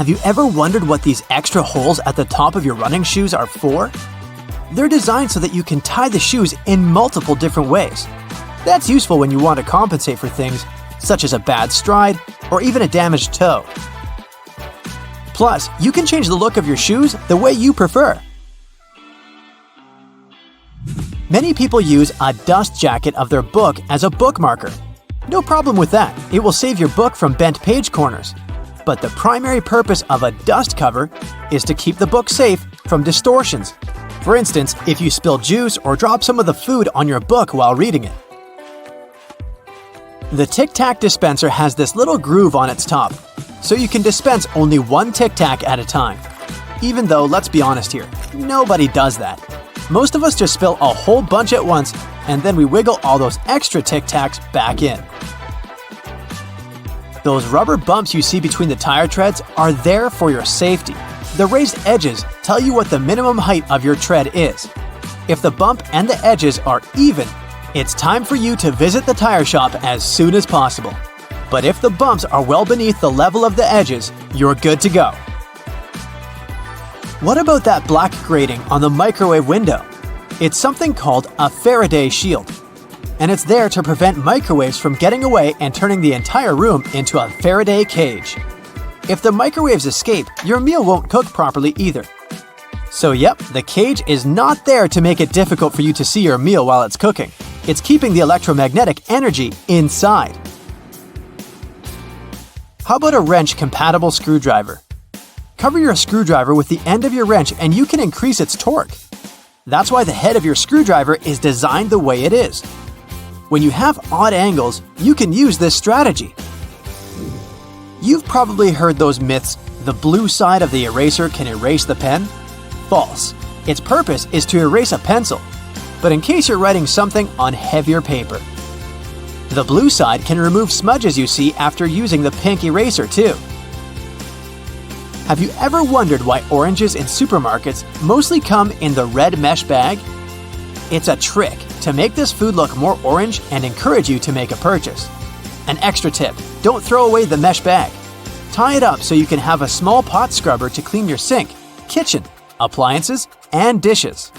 Have you ever wondered what these extra holes at the top of your running shoes are for? They're designed so that you can tie the shoes in multiple different ways. That's useful when you want to compensate for things such as a bad stride or even a damaged toe. Plus, you can change the look of your shoes the way you prefer. Many people use a dust jacket of their book as a bookmarker. No problem with that, it will save your book from bent page corners. But the primary purpose of a dust cover is to keep the book safe from distortions. For instance, if you spill juice or drop some of the food on your book while reading it. The Tic Tac dispenser has this little groove on its top, so you can dispense only one Tic Tac at a time. Even though, let's be honest here, nobody does that. Most of us just spill a whole bunch at once, and then we wiggle all those extra Tic Tacs back in. Those rubber bumps you see between the tire treads are there for your safety. The raised edges tell you what the minimum height of your tread is. If the bump and the edges are even, it's time for you to visit the tire shop as soon as possible. But if the bumps are well beneath the level of the edges, you're good to go. What about that black grating on the microwave window? It's something called a Faraday shield, and it's there to prevent microwaves from getting away and turning the entire room into a Faraday cage. If the microwaves escape, your meal won't cook properly either. So yep, the cage is not there to make it difficult for you to see your meal while it's cooking. It's keeping the electromagnetic energy inside. How about a wrench-compatible screwdriver? Cover your screwdriver with the end of your wrench and you can increase its torque. That's why the head of your screwdriver is designed the way it is. When you have odd angles, you can use this strategy. You've probably heard those myths, the blue side of the eraser can erase the pen? False. Its purpose is to erase a pencil, but in case you're writing something on heavier paper. The blue side can remove smudges you see after using the pink eraser too. Have you ever wondered why oranges in supermarkets mostly come in the red mesh bag? It's a trick to make this food look more orange and encourage you to make a purchase. An extra tip, don't throw away the mesh bag. Tie it up so you can have a small pot scrubber to clean your sink, kitchen, appliances, and dishes.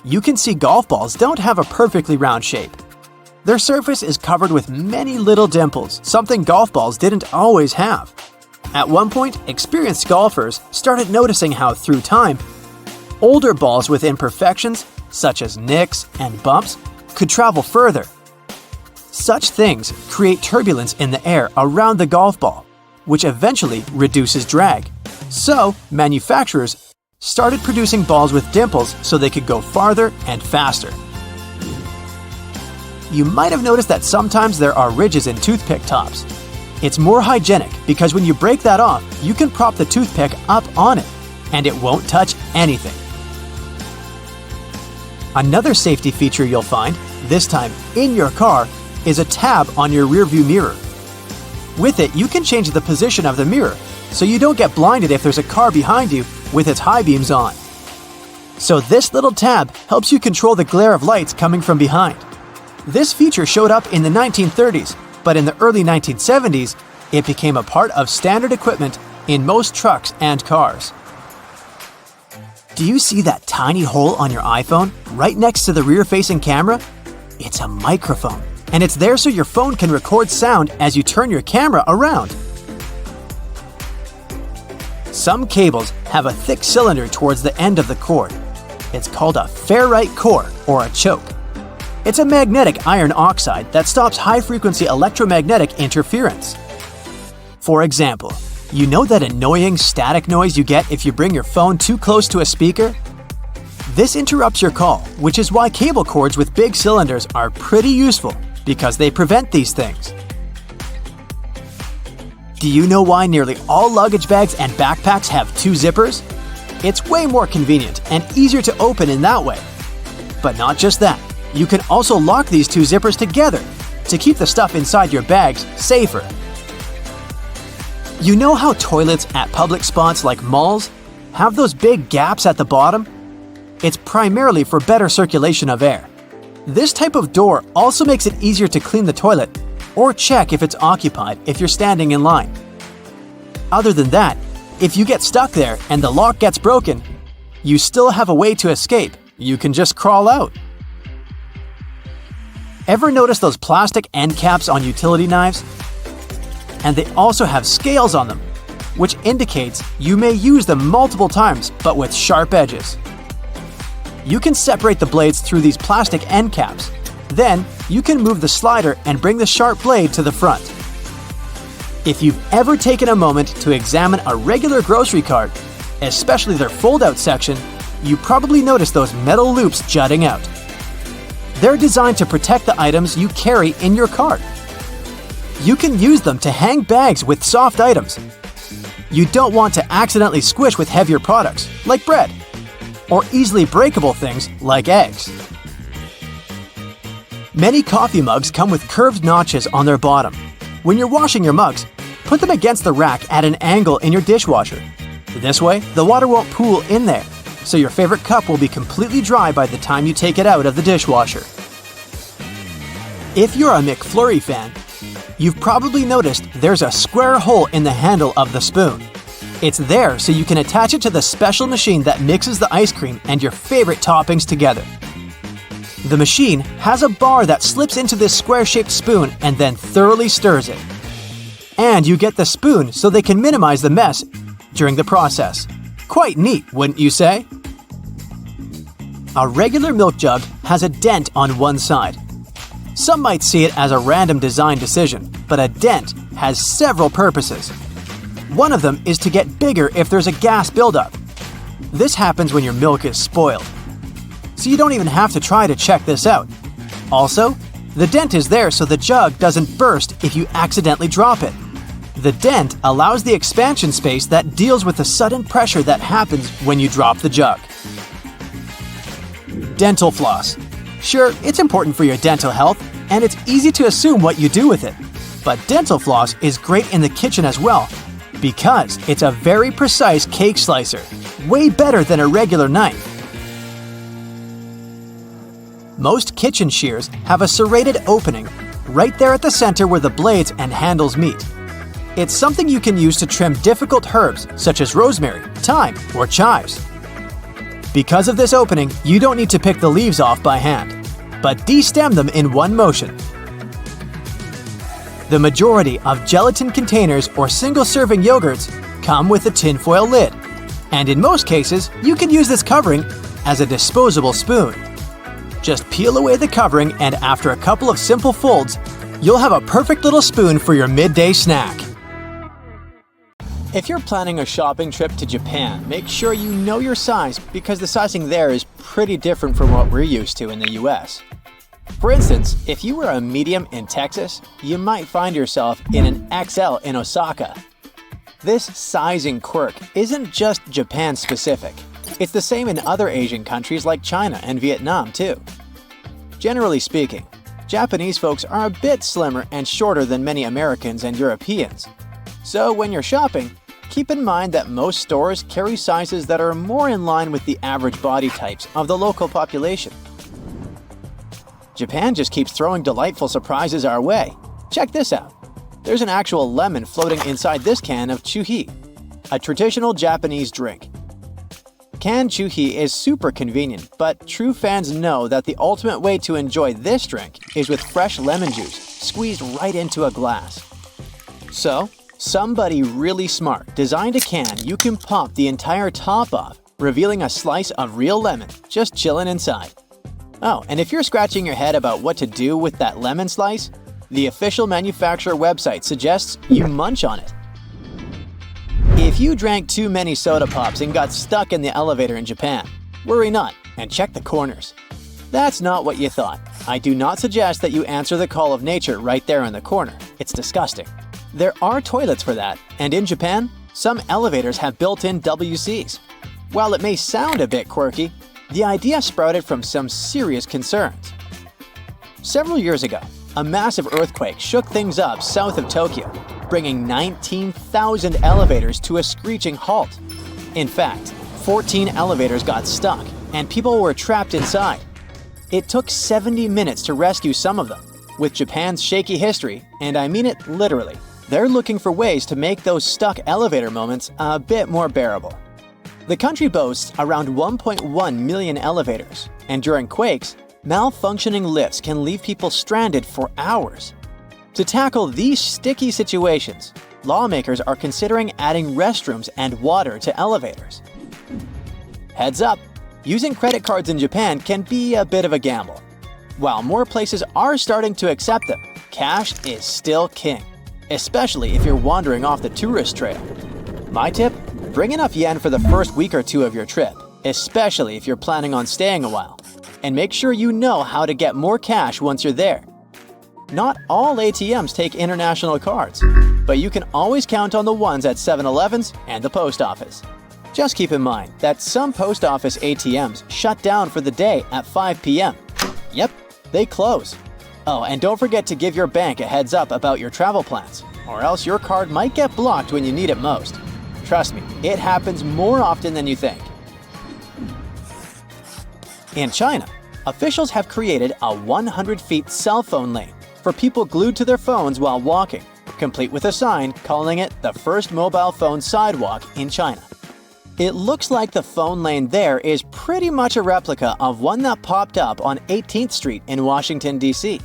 You can see golf balls don't have a perfectly round shape. Their surface is covered with many little dimples, something golf balls didn't always have. At one point, experienced golfers started noticing how, through time, older balls with imperfections, such as nicks and bumps, could travel further. Such things create turbulence in the air around the golf ball, which eventually reduces drag. So, manufacturers started producing balls with dimples so they could go farther and faster. You might have noticed that sometimes there are ridges in toothpick tops. It's more hygienic because when you break that off, you can prop the toothpick up on it, and it won't touch anything. Another safety feature you'll find, this time in your car, is a tab on your rearview mirror. With it, you can change the position of the mirror, so you don't get blinded if there's a car behind you with its high beams on. So this little tab helps you control the glare of lights coming from behind. This feature showed up in the 1930s, but in the early 1970s, it became a part of standard equipment in most trucks and cars. Do you see that tiny hole on your iPhone right next to the rear-facing camera? It's a microphone, and it's there so your phone can record sound as you turn your camera around. Some cables have a thick cylinder towards the end of the cord. It's called a ferrite core or a choke. It's a magnetic iron oxide that stops high-frequency electromagnetic interference. For example, you know that annoying static noise you get if you bring your phone too close to a speaker? This interrupts your call, which is why cable cords with big cylinders are pretty useful because they prevent these things. Do you know why nearly all luggage bags and backpacks have two zippers? It's way more convenient and easier to open in that way. But not just that. You can also lock these two zippers together to keep the stuff inside your bags safer. You know how toilets at public spots like malls have those big gaps at the bottom? It's primarily for better circulation of air. This type of door also makes it easier to clean the toilet or check if it's occupied if you're standing in line. Other than that, if you get stuck there and the lock gets broken, you still have a way to escape. You can just crawl out. Ever notice those plastic end caps on utility knives? And they also have scales on them, which indicates you may use them multiple times, but with sharp edges. You can separate the blades through these plastic end caps. Then, you can move the slider and bring the sharp blade to the front. If you've ever taken a moment to examine a regular grocery cart, especially their fold-out section, you probably noticed those metal loops jutting out. They're designed to protect the items you carry in your cart. You can use them to hang bags with soft items. You don't want to accidentally squish with heavier products, like bread, or easily breakable things like eggs. Many coffee mugs come with curved notches on their bottom. When you're washing your mugs, put them against the rack at an angle in your dishwasher. This way, the water won't pool in there, so your favorite cup will be completely dry by the time you take it out of the dishwasher. If you're a McFlurry fan, you've probably noticed there's a square hole in the handle of the spoon. It's there so you can attach it to the special machine that mixes the ice cream and your favorite toppings together. The machine has a bar that slips into this square-shaped spoon and then thoroughly stirs it. And you get the spoon so they can minimize the mess during the process. Quite neat, wouldn't you say? A regular milk jug has a dent on one side. Some might see it as a random design decision, but a dent has several purposes. One of them is to get bigger if there's a gas buildup. This happens when your milk is spoiled. So you don't even have to try to check this out. Also, the dent is there so the jug doesn't burst if you accidentally drop it. The dent allows the expansion space that deals with the sudden pressure that happens when you drop the jug. Dental floss. Sure, it's important for your dental health, and it's easy to assume what you do with it. But dental floss is great in the kitchen as well, because it's a very precise cake slicer, way better than a regular knife. Most kitchen shears have a serrated opening right there at the center where the blades and handles meet. It's something you can use to trim difficult herbs such as rosemary, thyme, or chives. Because of this opening, you don't need to pick the leaves off by hand, but de-stem them in one motion. The majority of gelatin containers or single-serving yogurts come with a tinfoil lid, and in most cases, you can use this covering as a disposable spoon. Just peel away the covering, and after a couple of simple folds, you'll have a perfect little spoon for your midday snack. If you're planning a shopping trip to Japan, make sure you know your size because the sizing there is pretty different from what we're used to in the US. For instance, if you were a medium in Texas, you might find yourself in an XL in Osaka. This sizing quirk isn't just Japan-specific. It's the same in other Asian countries like China and Vietnam too. Generally speaking, Japanese folks are a bit slimmer and shorter than many Americans and Europeans. So when you're shopping, keep in mind that most stores carry sizes that are more in line with the average body types of the local population. Japan just keeps throwing delightful surprises our way. Check this out. There's an actual lemon floating inside this can of chuhi, a traditional Japanese drink. Canned chuhi is super convenient, but true fans know that the ultimate way to enjoy this drink is with fresh lemon juice squeezed right into a glass. So, somebody really smart designed a can you can pop the entire top off, revealing a slice of real lemon just chilling inside. Oh, and if you're scratching your head about what to do with that lemon slice, the official manufacturer website suggests you munch on it. If you drank too many soda pops and got stuck in the elevator in Japan, worry not and check the corners. That's not what you thought. I do not suggest that you answer the call of nature right there in the corner. It's disgusting. There are toilets for that, and in Japan, some elevators have built-in WCs. While it may sound a bit quirky, the idea sprouted from some serious concerns. Several years ago, a massive earthquake shook things up south of Tokyo, bringing 19,000 elevators to a screeching halt. In fact, 14 elevators got stuck, and people were trapped inside. It took 70 minutes to rescue some of them. With Japan's shaky history, and I mean it literally, They're looking for ways to make those stuck elevator moments a bit more bearable. The country boasts around 1.1 million elevators, and during quakes, malfunctioning lifts can leave people stranded for hours. To tackle these sticky situations, lawmakers are considering adding restrooms and water to elevators. Heads up, using credit cards in Japan can be a bit of a gamble. While more places are starting to accept them, cash is still king, especially if you're wandering off the tourist trail. My tip? Bring enough yen for the first week or two of your trip, especially if you're planning on staying a while. And make sure you know how to get more cash once you're there. Not all ATMs take international cards, but you can always count on the ones at 7-Elevens and the post office. Just keep in mind that some post office ATMs shut down for the day at 5 p.m. Yep, they close. Oh, and don't forget to give your bank a heads up about your travel plans, or else your card might get blocked when you need it most. Trust me, it happens more often than you think. In China, officials have created a 100-feet cell phone lane for people glued to their phones while walking, complete with a sign calling it the first mobile phone sidewalk in China. It looks like the phone lane there is pretty much a replica of one that popped up on 18th Street in Washington, D.C.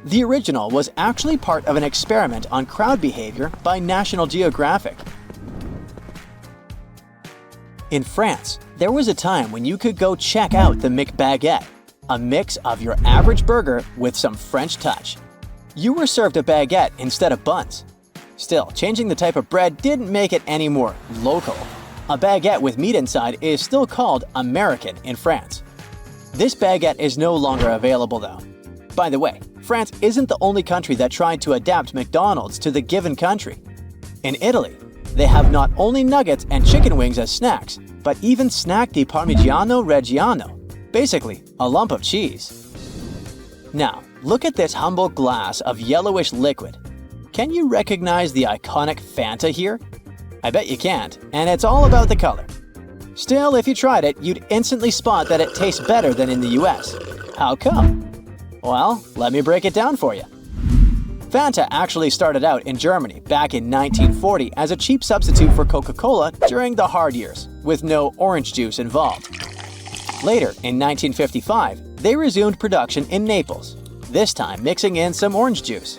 The original was actually part of an experiment on crowd behavior by National Geographic. In France, there was a time when you could go check out the McBaguette, a mix of your average burger with some French touch. You were served a baguette instead of buns. Still, changing the type of bread didn't make it any more local. A baguette with meat inside is still called American in France. This baguette is no longer available though. By the way, France isn't the only country that tried to adapt McDonald's to the given country. In Italy, they have not only nuggets and chicken wings as snacks, but even snack di Parmigiano Reggiano, basically a lump of cheese. Now, look at this humble glass of yellowish liquid. Can you recognize the iconic Fanta here? I bet you can't, and it's all about the color. Still, if you tried it, you'd instantly spot that it tastes better than in the US. How come? Well, let me break it down for you. Fanta actually started out in Germany back in 1940 as a cheap substitute for Coca-Cola during the hard years, with no orange juice involved. Later, in 1955, they resumed production in Naples, this time mixing in some orange juice.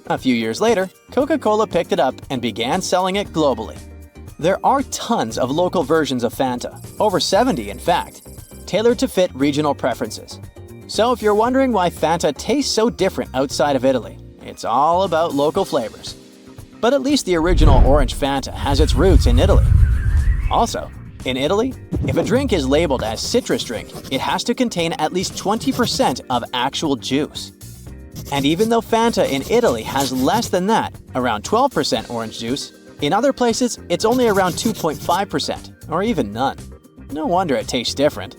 A few years later, Coca-Cola picked it up and began selling it globally. There are tons of local versions of Fanta, over 70 in fact, tailored to fit regional preferences. So if you're wondering why Fanta tastes so different outside of Italy, it's all about local flavors. But at least the original orange Fanta has its roots in Italy. Also, in Italy, if a drink is labeled as citrus drink, it has to contain at least 20% of actual juice. And even though Fanta in Italy has less than that, around 12% orange juice, in other places it's only around 2.5%, or even none. No wonder it tastes different.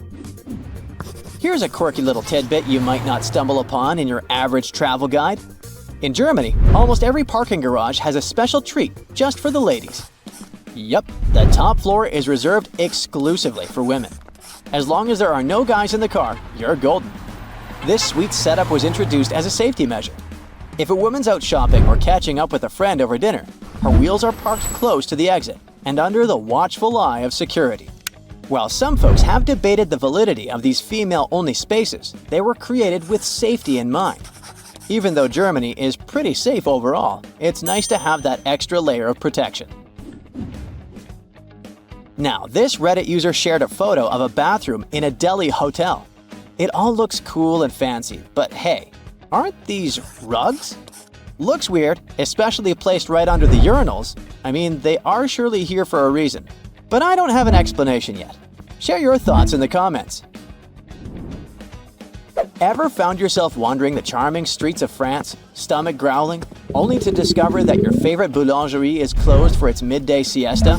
Here's a quirky little tidbit you might not stumble upon in your average travel guide. In Germany, almost every parking garage has a special treat just for the ladies. Yup, the top floor is reserved exclusively for women. As long as there are no guys in the car, you're golden. This sweet setup was introduced as a safety measure. If a woman's out shopping or catching up with a friend over dinner, her wheels are parked close to the exit and under the watchful eye of security. While some folks have debated the validity of these female-only spaces, they were created with safety in mind. Even though Germany is pretty safe overall, it's nice to have that extra layer of protection. Now, this Reddit user shared a photo of a bathroom in a Delhi hotel. It all looks cool and fancy, but hey, aren't these rugs? Looks weird, especially placed right under the urinals. I mean, they are surely here for a reason. But I don't have an explanation yet. Share your thoughts in the comments. Ever found yourself wandering the charming streets of France, stomach growling, only to discover that your favorite boulangerie is closed for its midday siesta?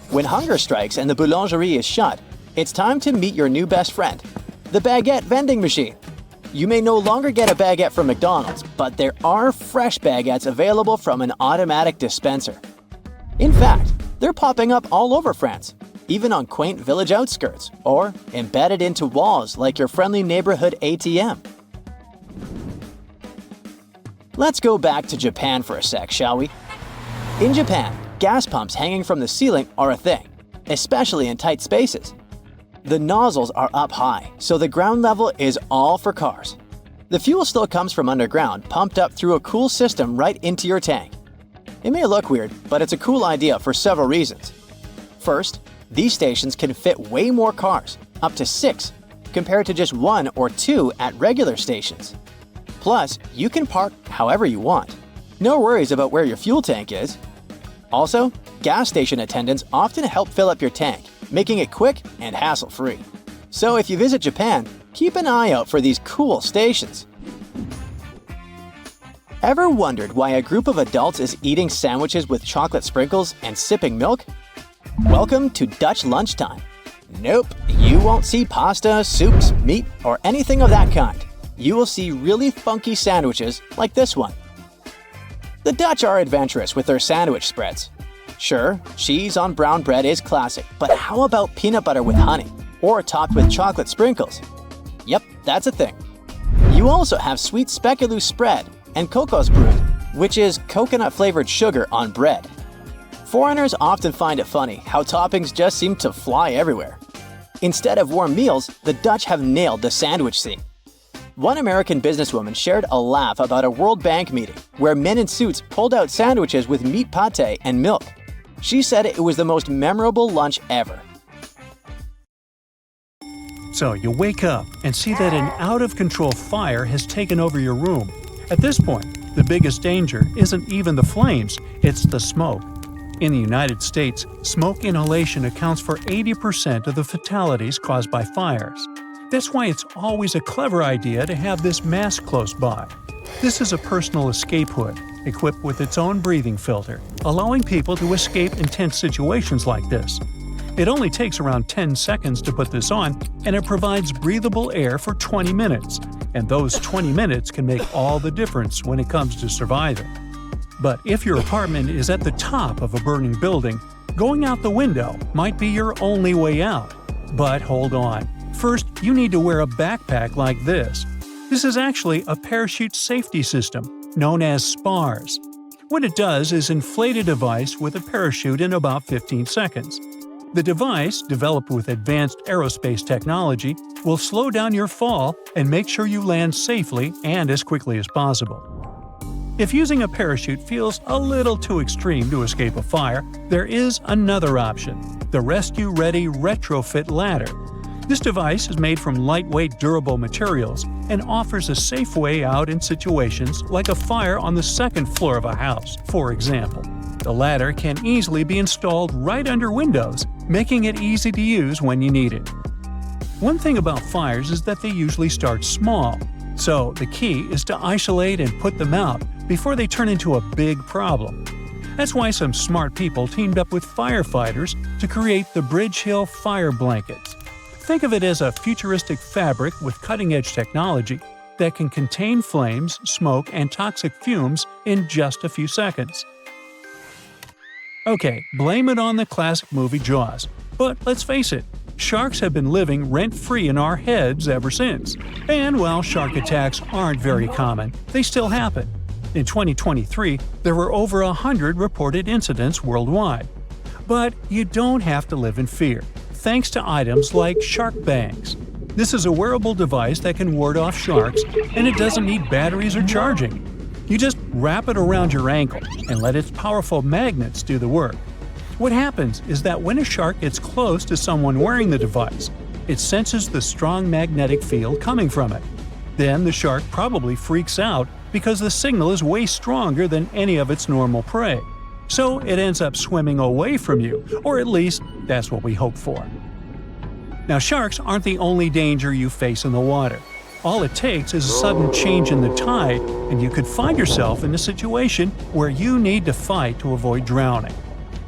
When hunger strikes and the boulangerie is shut, it's time to meet your new best friend, the baguette vending machine. You may no longer get a baguette from McDonald's, but there are fresh baguettes available from an automatic dispenser. In fact, they're popping up all over France, even on quaint village outskirts, or embedded into walls like your friendly neighborhood ATM. Let's go back to Japan for a sec, shall we? In Japan, gas pumps hanging from the ceiling are a thing, especially in tight spaces. The nozzles are up high, so the ground level is all for cars. The fuel still comes from underground, pumped up through a cool system right into your tank. It may look weird, but it's a cool idea for several reasons. First, these stations can fit way more cars, up to 6, compared to just 1 or 2 at regular stations. Plus, you can park however you want. No worries about where your fuel tank is. Also, gas station attendants often help fill up your tank, making it quick and hassle-free. So if you visit Japan, keep an eye out for these cool stations. Ever wondered why a group of adults is eating sandwiches with chocolate sprinkles and sipping milk? Welcome to Dutch lunchtime. Nope, you won't see pasta, soups, meat, or anything of that kind. You will see really funky sandwiches like this one. The Dutch are adventurous with their sandwich spreads. Sure, cheese on brown bread is classic, but how about peanut butter with honey, or topped with chocolate sprinkles? Yep, that's a thing. You also have sweet speculoos spread and kokosbrood, which is coconut-flavored sugar on bread. Foreigners often find it funny how toppings just seem to fly everywhere. Instead of warm meals, the Dutch have nailed the sandwich scene. One American businesswoman shared a laugh about a World Bank meeting where men in suits pulled out sandwiches with meat pate and milk. She said it was the most memorable lunch ever. So you wake up and see that an out-of-control fire has taken over your room. At this point, the biggest danger isn't even the flames, it's the smoke. In the United States, smoke inhalation accounts for 80% of the fatalities caused by fires. That's why it's always a clever idea to have this mask close by. This is a personal escape hood, equipped with its own breathing filter, allowing people to escape intense situations like this. It only takes around 10 seconds to put this on, and it provides breathable air for 20 minutes. And those 20 minutes can make all the difference when it comes to surviving. But if your apartment is at the top of a burning building, going out the window might be your only way out. But hold on. First, you need to wear a backpack like this. This is actually a parachute safety system, known as SPARS. What it does is inflate a device with a parachute in about 15 seconds. The device, developed with advanced aerospace technology, will slow down your fall and make sure you land safely and as quickly as possible. If using a parachute feels a little too extreme to escape a fire, there is another option: the Rescue Ready Retrofit Ladder. This device is made from lightweight, durable materials and offers a safe way out in situations like a fire on the second floor of a house, for example. The ladder can easily be installed right under windows, making it easy to use when you need it. One thing about fires is that they usually start small, so the key is to isolate and put them out before they turn into a big problem. That's why some smart people teamed up with firefighters to create the Bridge Hill Fire Blankets. Think of it as a futuristic fabric with cutting-edge technology that can contain flames, smoke, and toxic fumes in just a few seconds. Okay, blame it on the classic movie Jaws. But let's face it, sharks have been living rent-free in our heads ever since. And while shark attacks aren't very common, they still happen. In 2023, there were over 100 reported incidents worldwide. But you don't have to live in fear, thanks to items like shark bangs. This is a wearable device that can ward off sharks, and it doesn't need batteries or charging. You just wrap it around your ankle and let its powerful magnets do the work. What happens is that when a shark gets close to someone wearing the device, it senses the strong magnetic field coming from it. Then the shark probably freaks out because the signal is way stronger than any of its normal prey. So it ends up swimming away from you, or at least that's what we hope for. Now, sharks aren't the only danger you face in the water. All it takes is a sudden change in the tide, and you could find yourself in a situation where you need to fight to avoid drowning.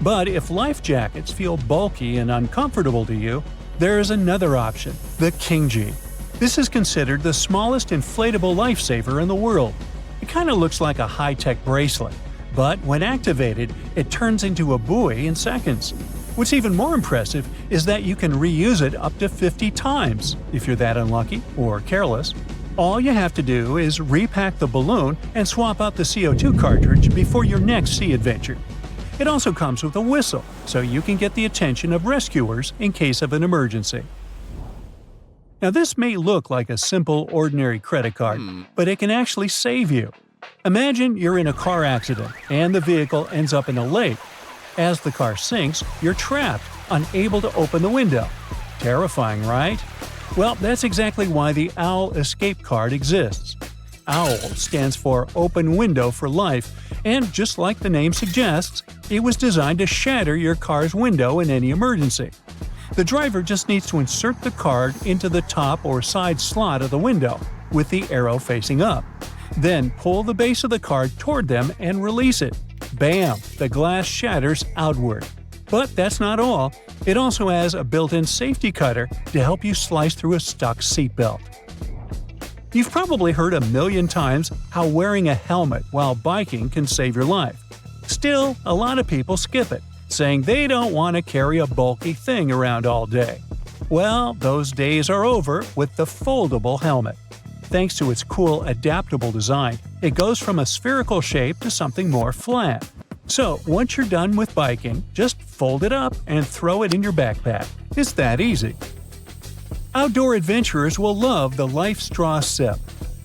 But if life jackets feel bulky and uncomfortable to you, there is another option, the Kingi. This is considered the smallest inflatable lifesaver in the world. It kind of looks like a high-tech bracelet, but when activated, it turns into a buoy in seconds. What's even more impressive is that you can reuse it up to 50 times if you're that unlucky or careless. All you have to do is repack the balloon and swap out the CO2 cartridge before your next sea adventure. It also comes with a whistle, so you can get the attention of rescuers in case of an emergency. Now, this may look like a simple, ordinary credit card, but it can actually save you. Imagine you're in a car accident and the vehicle ends up in a lake. As the car sinks, you're trapped, unable to open the window. Terrifying, right? Well, that's exactly why the OWL Escape Card exists. OWL stands for Open Window for Life, and just like the name suggests, it was designed to shatter your car's window in any emergency. The driver just needs to insert the card into the top or side slot of the window, with the arrow facing up. Then pull the base of the card toward them and release it. Bam! The glass shatters outward. But that's not all. It also has a built-in safety cutter to help you slice through a stuck seatbelt. You've probably heard a million times how wearing a helmet while biking can save your life. Still, a lot of people skip it, saying they don't want to carry a bulky thing around all day. Well, those days are over with the foldable helmet. Thanks to its cool, adaptable design, it goes from a spherical shape to something more flat. So, once you're done with biking, just fold it up and throw it in your backpack. It's that easy. Outdoor adventurers will love the Life Straw Sip.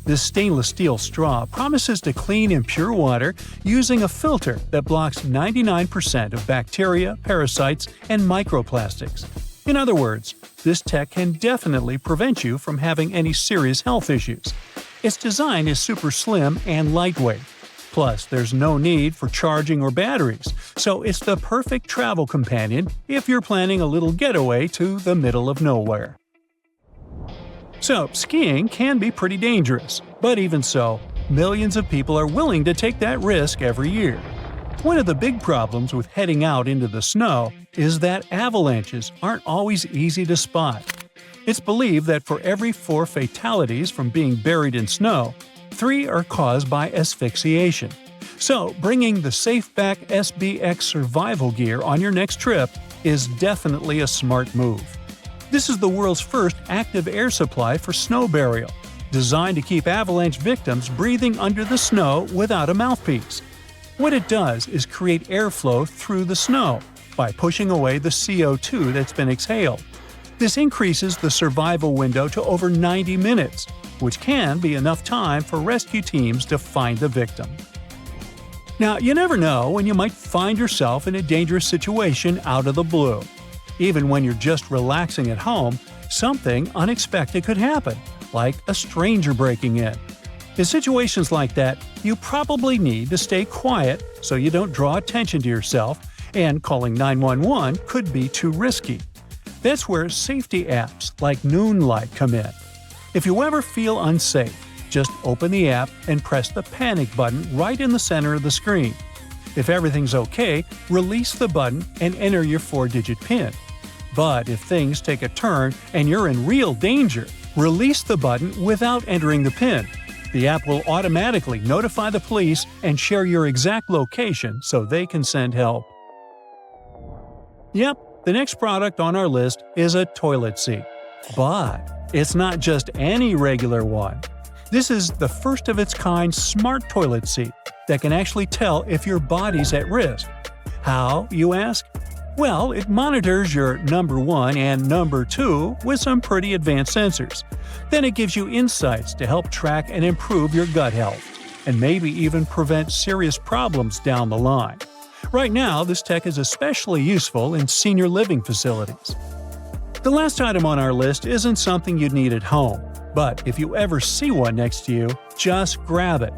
This stainless steel straw promises to clean impure water using a filter that blocks 99% of bacteria, parasites, and microplastics. In other words, this tech can definitely prevent you from having any serious health issues. Its design is super slim and lightweight. Plus, there's no need for charging or batteries, so it's the perfect travel companion if you're planning a little getaway to the middle of nowhere. So, skiing can be pretty dangerous, but even so, millions of people are willing to take that risk every year. One of the big problems with heading out into the snow is that avalanches aren't always easy to spot. It's believed that for every 4 fatalities from being buried in snow, 3 are caused by asphyxiation. So, bringing the SafeBack SBX survival gear on your next trip is definitely a smart move. This is the world's first active air supply for snow burial, designed to keep avalanche victims breathing under the snow without a mouthpiece. What it does is create airflow through the snow by pushing away the CO2 that's been exhaled. This increases the survival window to over 90 minutes, which can be enough time for rescue teams to find the victim. Now, you never know when you might find yourself in a dangerous situation out of the blue. Even when you're just relaxing at home, something unexpected could happen, like a stranger breaking in. In situations like that, you probably need to stay quiet so you don't draw attention to yourself, and calling 911 could be too risky. That's where safety apps like Noonlight come in. If you ever feel unsafe, just open the app and press the panic button right in the center of the screen. If everything's okay, release the button and enter your 4-digit PIN. But if things take a turn and you're in real danger, release the button without entering the PIN. The app will automatically notify the police and share your exact location so they can send help. Yep, the next product on our list is a toilet seat. But it's not just any regular one. This is the first of its kind smart toilet seat that can actually tell if your body's at risk. How, you ask? Well, it monitors your number 1 and number 2 with some pretty advanced sensors. Then it gives you insights to help track and improve your gut health, and maybe even prevent serious problems down the line. Right now, this tech is especially useful in senior living facilities. The last item on our list isn't something you'd need at home, but if you ever see one next to you, just grab it.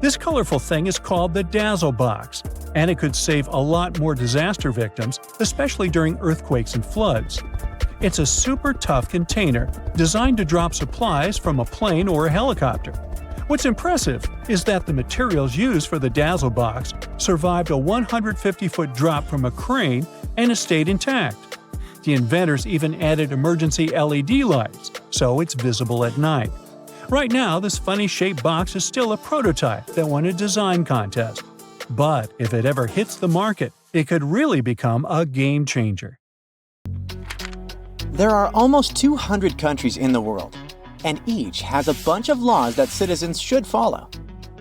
This colorful thing is called the Dazzle Box, and it could save a lot more disaster victims, especially during earthquakes and floods. It's a super tough container designed to drop supplies from a plane or a helicopter. What's impressive is that the materials used for the Dazzle Box survived a 150-foot drop from a crane and has stayed intact. The inventors even added emergency LED lights, so it's visible at night. Right now, this funny-shaped box is still a prototype that won a design contest. But if it ever hits the market, it could really become a game-changer. There are almost 200 countries in the world, and each has a bunch of laws that citizens should follow.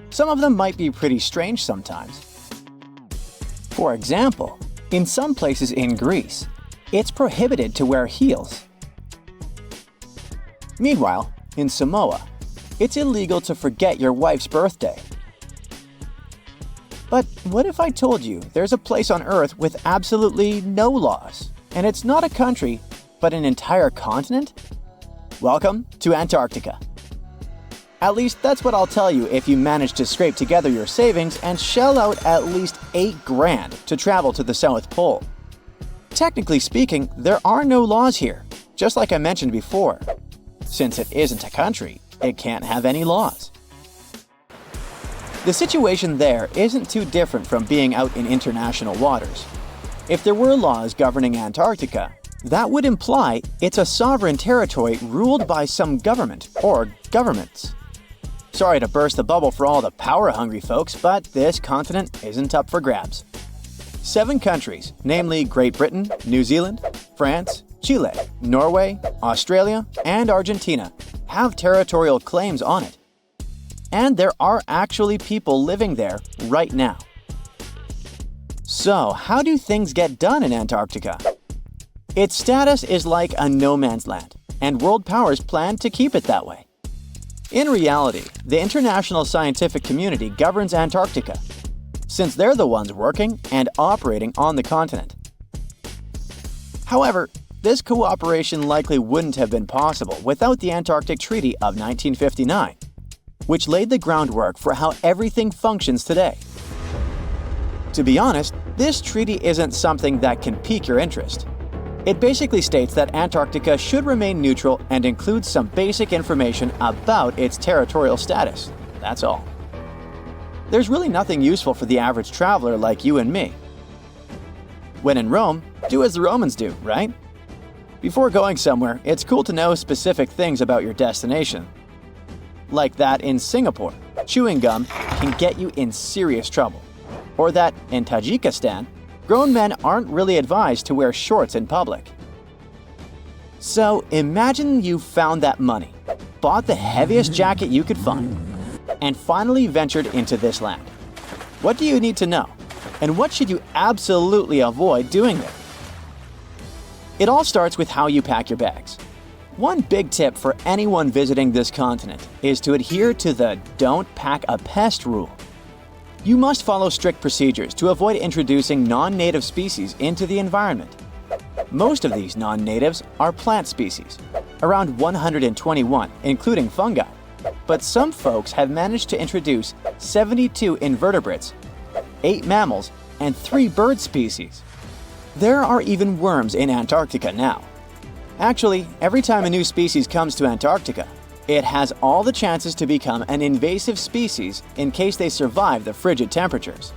Some of them might be pretty strange sometimes. For example, in some places in Greece, it's prohibited to wear heels. Meanwhile, in Samoa, it's illegal to forget your wife's birthday. But what if I told you there's a place on Earth with absolutely no laws, and it's not a country, but an entire continent? Welcome to Antarctica. At least that's what I'll tell you if you manage to scrape together your savings and shell out at least $8,000 to travel to the South Pole. Technically speaking, there are no laws here, just like I mentioned before. Since it isn't a country, it can't have any laws. The situation there isn't too different from being out in international waters. If there were laws governing Antarctica, that would imply it's a sovereign territory ruled by some government or governments. Sorry to burst the bubble for all the power-hungry folks, but this continent isn't up for grabs. 7 countries, namely Great Britain, New Zealand, France, Chile, Norway, Australia, and Argentina, have territorial claims on it. And there are actually people living there right now. So, how do things get done in Antarctica? Its status is like a no man's land, and world powers plan to keep it that way. In reality, the international scientific community governs Antarctica, since they're the ones working and operating on the continent. However, this cooperation likely wouldn't have been possible without the Antarctic Treaty of 1959, which laid the groundwork for how everything functions today. To be honest, this treaty isn't something that can pique your interest. It basically states that Antarctica should remain neutral and includes some basic information about its territorial status. That's all. There's really nothing useful for the average traveler like you and me. When in Rome, do as the Romans do, right? Before going somewhere, it's cool to know specific things about your destination. Like that in Singapore, chewing gum can get you in serious trouble. Or that in Tajikistan, grown men aren't really advised to wear shorts in public. So imagine you found that money, bought the heaviest jacket you could find, and finally ventured into this land. What do you need to know? And what should you absolutely avoid doing there? It all starts with how you pack your bags. One big tip for anyone visiting this continent is to adhere to the "don't pack a pest" rule. You must follow strict procedures to avoid introducing non-native species into the environment. Most of these non-natives are plant species, around 121, including fungi. But some folks have managed to introduce 72 invertebrates, 8 mammals, and 3 bird species. There are even worms in Antarctica now. Actually, every time a new species comes to Antarctica, it has all the chances to become an invasive species in case they survive the frigid temperatures.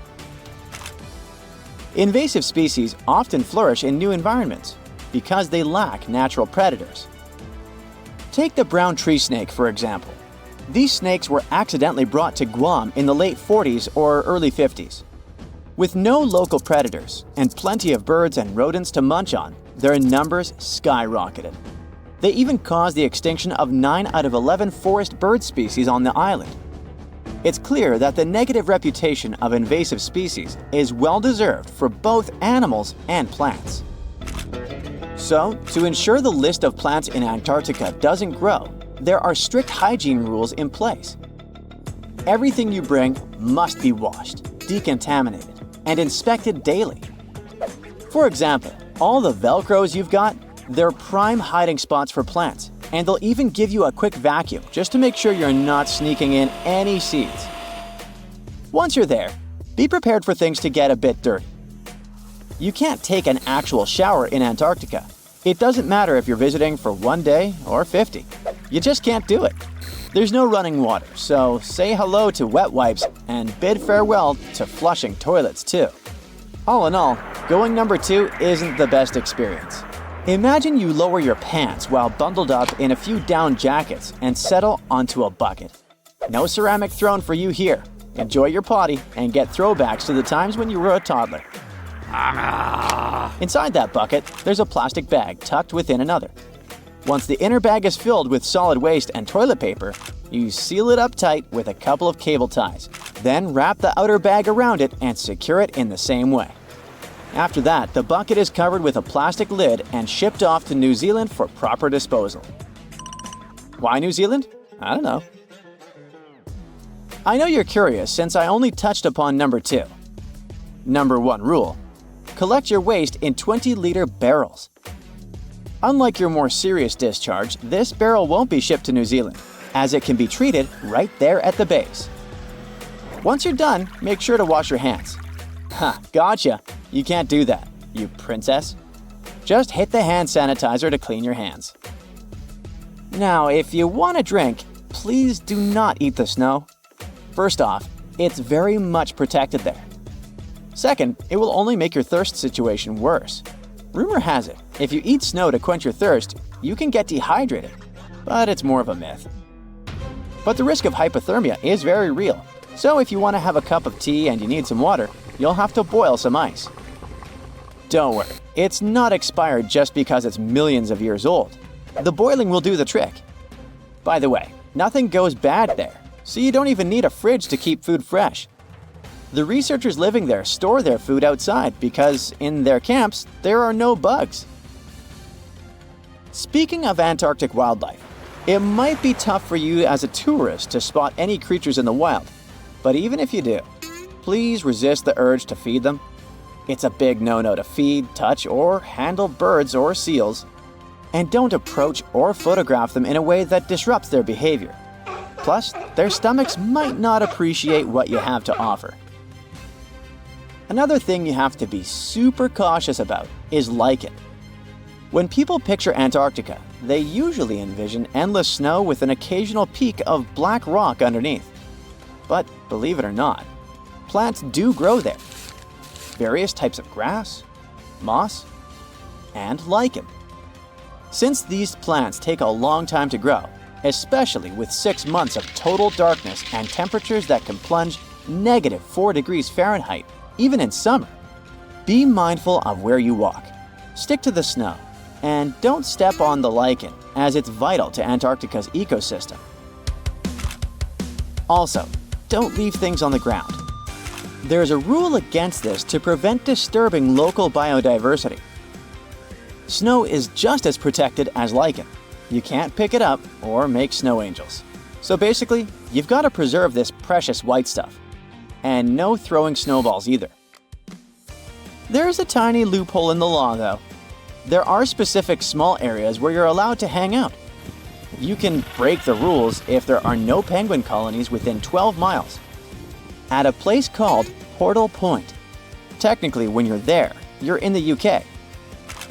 Invasive species often flourish in new environments because they lack natural predators. Take the brown tree snake, for example. These snakes were accidentally brought to Guam in the late 40s or early 50s. With no local predators and plenty of birds and rodents to munch on, their numbers skyrocketed. They even caused the extinction of 9 out of 11 forest bird species on the island. It's clear that the negative reputation of invasive species is well-deserved for both animals and plants. So, to ensure the list of plants in Antarctica doesn't grow, there are strict hygiene rules in place. Everything you bring must be washed, decontaminated, and inspected daily. For example, all the Velcros you've got, they're prime hiding spots for plants, and they'll even give you a quick vacuum just to make sure you're not sneaking in any seeds. Once you're there, be prepared for things to get a bit dirty. You can't take an actual shower in Antarctica. It doesn't matter if you're visiting for 1 day or 50. You just can't do it. There's no running water, so say hello to wet wipes and bid farewell to flushing toilets too. All in all, going number 2 isn't the best experience. Imagine you lower your pants while bundled up in a few down jackets and settle onto a bucket. No ceramic throne for you here. Enjoy your potty and get throwbacks to the times when you were a toddler. Inside that bucket, there's a plastic bag tucked within another. Once the inner bag is filled with solid waste and toilet paper, you seal it up tight with a couple of cable ties. Then wrap the outer bag around it and secure it in the same way. After that, the bucket is covered with a plastic lid and shipped off to New Zealand for proper disposal. Why New Zealand? I don't know. I know you're curious since I only touched upon number 2. Number 1 rule: collect your waste in 20-liter barrels. Unlike your more serious discharge, this barrel won't be shipped to New Zealand, as it can be treated right there at the base. Once you're done, make sure to wash your hands. Ha, gotcha! You can't do that, you princess. Just hit the hand sanitizer to clean your hands. Now, if you want a drink, please do not eat the snow. First off, it's very much protected there. Second, it will only make your thirst situation worse. Rumor has it, if you eat snow to quench your thirst, you can get dehydrated, but it's more of a myth. But the risk of hypothermia is very real, so if you want to have a cup of tea and you need some water, you'll have to boil some ice. Don't worry, it's not expired just because it's millions of years old. The boiling will do the trick. By the way, nothing goes bad there, so you don't even need a fridge to keep food fresh. The researchers living there store their food outside because, in their camps, there are no bugs. Speaking of Antarctic wildlife, it might be tough for you as a tourist to spot any creatures in the wild, but even if you do, please resist the urge to feed them. It's a big no-no to feed, touch, or handle birds or seals, and don't approach or photograph them in a way that disrupts their behavior. Plus, their stomachs might not appreciate what you have to offer. Another thing you have to be super cautious about is lichen. When people picture Antarctica, they usually envision endless snow with an occasional peak of black rock underneath. But believe it or not, plants do grow there. Various types of grass, moss, and lichen. Since these plants take a long time to grow, especially with 6 months of total darkness and temperatures that can plunge -4 degrees Fahrenheit, even in summer, be mindful of where you walk. Stick to the snow, and don't step on the lichen, as it's vital to Antarctica's ecosystem. Also, don't leave things on the ground. There is a rule against this to prevent disturbing local biodiversity. Snow is just as protected as lichen. You can't pick it up or make snow angels. So basically, you've got to preserve this precious white stuff. And no throwing snowballs either. There's a tiny loophole in the law, though. There are specific small areas where you're allowed to hang out. You can break the rules if there are no penguin colonies within 12 miles. At a place called Portal Point. Technically, when you're there, you're in the UK.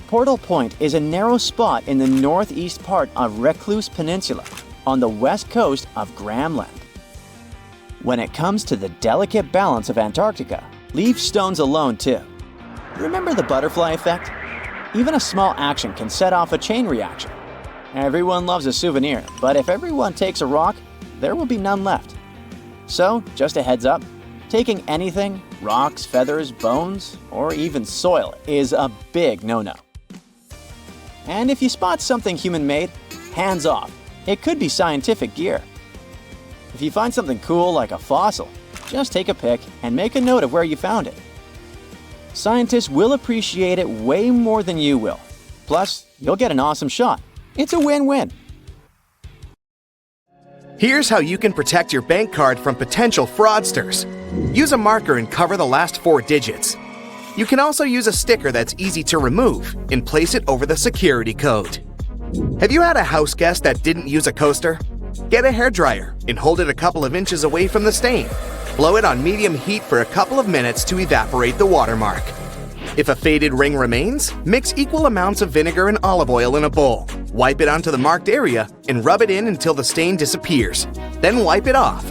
Portal Point is a narrow spot in the northeast part of Recluse Peninsula, on the west coast of Graham Land. When it comes to the delicate balance of Antarctica, leave stones alone too. Remember the butterfly effect? Even a small action can set off a chain reaction. Everyone loves a souvenir, but if everyone takes a rock, there will be none left. So, just a heads up, taking anything, rocks, feathers, bones, or even soil, is a big no-no. And if you spot something human-made, hands off. It could be scientific gear. If you find something cool like a fossil, just take a pic and make a note of where you found it. Scientists will appreciate it way more than you will. Plus, you'll get an awesome shot. It's a win-win. Here's how you can protect your bank card from potential fraudsters. Use a marker and cover the last 4 digits. You can also use a sticker that's easy to remove and place it over the security code. Have you had a house guest that didn't use a coaster? Get a hairdryer and hold it a couple of inches away from the stain. Blow it on medium heat for a couple of minutes to evaporate the watermark. If a faded ring remains, mix equal amounts of vinegar and olive oil in a bowl. Wipe it onto the marked area and rub it in until the stain disappears. Then wipe it off.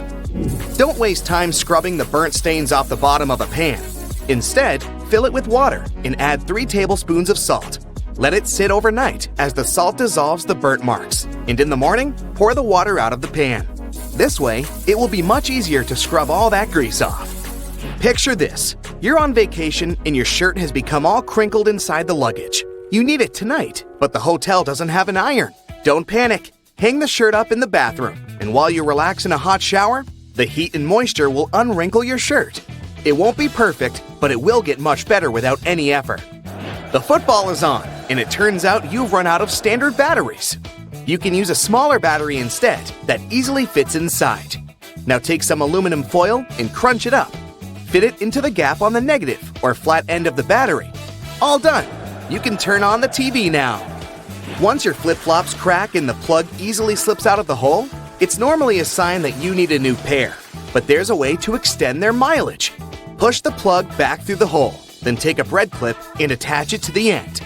Don't waste time scrubbing the burnt stains off the bottom of a pan. Instead, fill it with water and add 3 tablespoons of salt. Let it sit overnight as the salt dissolves the burnt marks, and in the morning, pour the water out of the pan. This way, it will be much easier to scrub all that grease off. Picture this. You're on vacation and your shirt has become all crinkled inside the luggage. You need it tonight, but the hotel doesn't have an iron. Don't panic. Hang the shirt up in the bathroom, and while you relax in a hot shower, the heat and moisture will unwrinkle your shirt. It won't be perfect, but it will get much better without any effort. The football is on, and it turns out you've run out of standard batteries. You can use a smaller battery instead that easily fits inside. Now take some aluminum foil and crunch it up. Fit it into the gap on the negative or flat end of the battery. All done! You can turn on the TV now. Once your flip-flops crack and the plug easily slips out of the hole, it's normally a sign that you need a new pair. But there's a way to extend their mileage. Push the plug back through the hole, then take a bread clip and attach it to the end.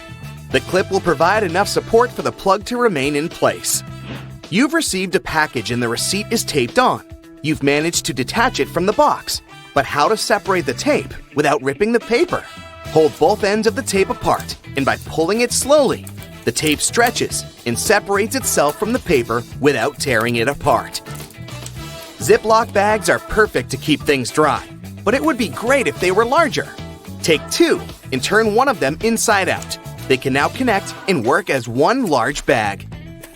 The clip will provide enough support for the plug to remain in place. You've received a package and the receipt is taped on. You've managed to detach it from the box. But how to separate the tape without ripping the paper? Hold both ends of the tape apart, and by pulling it slowly, the tape stretches and separates itself from the paper without tearing it apart. Ziploc bags are perfect to keep things dry, but it would be great if they were larger. Take two and turn one of them inside out. They can now connect and work as one large bag,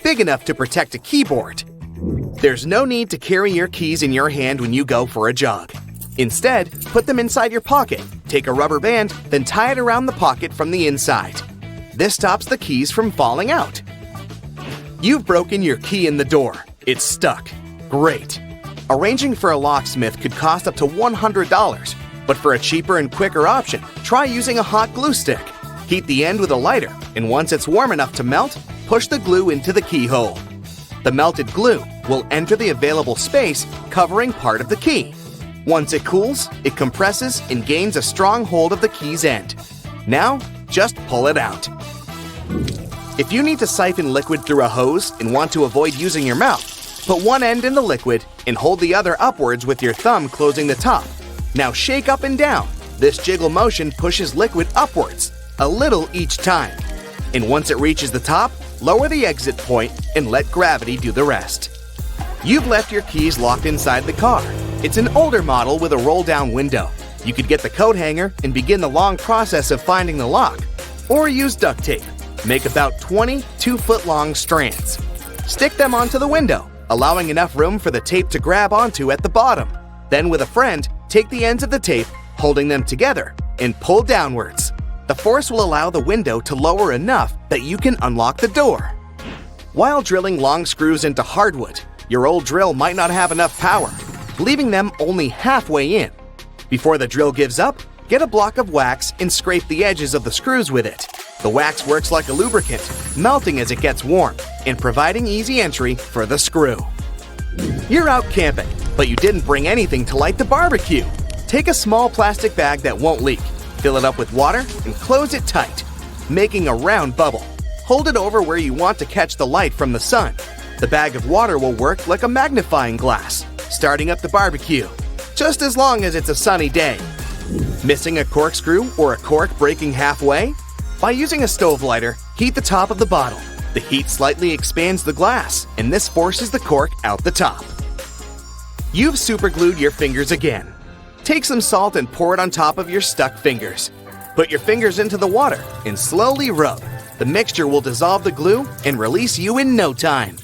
big enough to protect a keyboard. There's no need to carry your keys in your hand when you go for a jog. Instead, put them inside your pocket, take a rubber band, then tie it around the pocket from the inside. This stops the keys from falling out. You've broken your key in the door. It's stuck. Great. Arranging for a locksmith could cost up to $100, but for a cheaper and quicker option, try using a hot glue stick. Heat the end with a lighter, and once it's warm enough to melt, push the glue into the keyhole. The melted glue will enter the available space, covering part of the key. Once it cools, it compresses and gains a strong hold of the key's end. Now, just pull it out. If you need to siphon liquid through a hose and want to avoid using your mouth, put one end in the liquid and hold the other upwards with your thumb closing the top. Now shake up and down. This jiggle motion pushes liquid upwards, a little each time. And once it reaches the top, lower the exit point and let gravity do the rest. You've left your keys locked inside the car. It's an older model with a roll-down window. You could get the coat hanger and begin the long process of finding the lock. Or use duct tape. Make about 20 2-foot-long strands. Stick them onto the window, allowing enough room for the tape to grab onto at the bottom. Then with a friend, take the ends of the tape, holding them together, and pull downwards. The force will allow the window to lower enough that you can unlock the door. While drilling long screws into hardwood, your old drill might not have enough power, leaving them only halfway in. Before the drill gives up, get a block of wax and scrape the edges of the screws with it. The wax works like a lubricant, melting as it gets warm and providing easy entry for the screw. You're out camping, but you didn't bring anything to light the barbecue. Take a small plastic bag that won't leak, fill it up with water, and close it tight, making a round bubble. Hold it over where you want to catch the light from the sun. The bag of water will work like a magnifying glass, starting up the barbecue, just as long as it's a sunny day. Missing a corkscrew or a cork breaking halfway? By using a stove lighter, heat the top of the bottle. The heat slightly expands the glass, and this forces the cork out the top. You've superglued your fingers again. Take some salt and pour it on top of your stuck fingers. Put your fingers into the water and slowly rub. The mixture will dissolve the glue and release you in no time.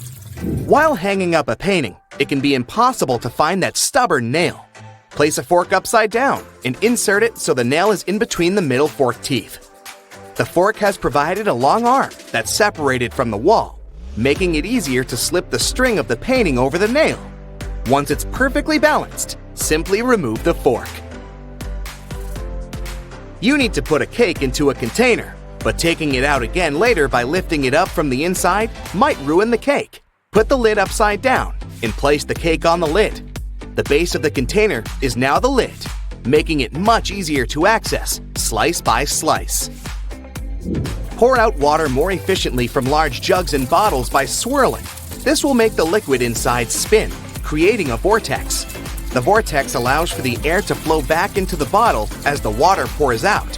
While hanging up a painting, it can be impossible to find that stubborn nail. Place a fork upside down and insert it so the nail is in between the middle fork teeth. The fork has provided a long arm that's separated from the wall, making it easier to slip the string of the painting over the nail. Once it's perfectly balanced, simply remove the fork. You need to put a cake into a container, but taking it out again later by lifting it up from the inside might ruin the cake. Put the lid upside down and place the cake on the lid. The base of the container is now the lid, making it much easier to access, slice by slice. Pour out water more efficiently from large jugs and bottles by swirling. This will make the liquid inside spin, creating a vortex. The vortex allows for the air to flow back into the bottle as the water pours out,